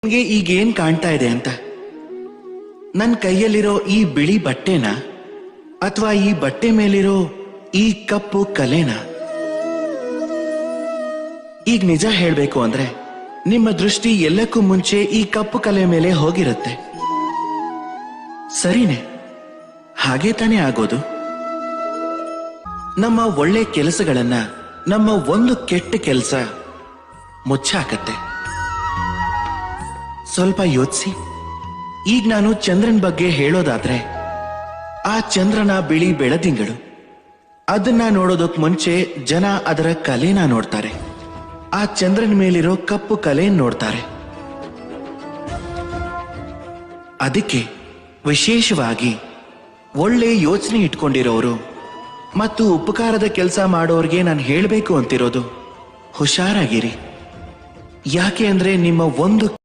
ನಿಮಗೆ ಈಗೇನ್ ಕಾಣ್ತಾ ಇದೆ ಅಂತ? ನನ್ನ ಕೈಯಲ್ಲಿರೋ ಈ ಬಿಳಿ ಬಟ್ಟೆನಾ ಅಥವಾ ಈ ಬಟ್ಟೆ ಮೇಲಿರೋ ಈ ಕಪ್ಪು ಕಲೆನಾ? ಈಗ ನಿಜ ಹೇಳ್ಬೇಕು ಅಂದ್ರೆ ನಿಮ್ಮ ದೃಷ್ಟಿ ಎಲ್ಲಕ್ಕೂ ಮುಂಚೆ ಈ ಕಪ್ಪು ಕಲೆ ಮೇಲೆ ಹೋಗಿರುತ್ತೆ. ಸರಿನೇ, ಹಾಗೆ ತಾನೇ ಆಗೋದು. ನಮ್ಮ ಒಳ್ಳೆ ಕೆಲಸಗಳನ್ನ ನಮ್ಮ ಒಂದು ಕೆಟ್ಟ ಕೆಲಸ ಮುಚ್ಚಾಕತ್ತೆ. ಸ್ವಲ್ಪ ಯೋಚಿಸಿ. ಈಗ ನಾನು ಚಂದ್ರನ್ ಬಗ್ಗೆ ಹೇಳೋದಾದ್ರೆ, ಆ ಚಂದ್ರನ ಬಿಳಿ ಬೆಳದಿಂಗಳು, ಅದನ್ನ ನೋಡೋದಕ್ ಮುಂಚೆ ಜನ ಅದರ ಕಲೆನ ನೋಡ್ತಾರೆ. ಆ ಚಂದ್ರನ ಮೇಲಿರೋ ಕಪ್ಪು ಕಲೆ ನೋಡ್ತಾರೆ. ಅದಕ್ಕೆ ವಿಶೇಷವಾಗಿ ಒಳ್ಳೆ ಯೋಚನೆ ಇಟ್ಕೊಂಡಿರೋರು ಮತ್ತು ಉಪಕಾರದ ಕೆಲಸ ಮಾಡೋರ್ಗೆ ನಾನು ಹೇಳಬೇಕು ಅಂತಿರೋದು, ಹುಷಾರಾಗಿರಿ. ಯಾಕೆ ಅಂದ್ರೆ ನಿಮ್ಮ ಒಂದು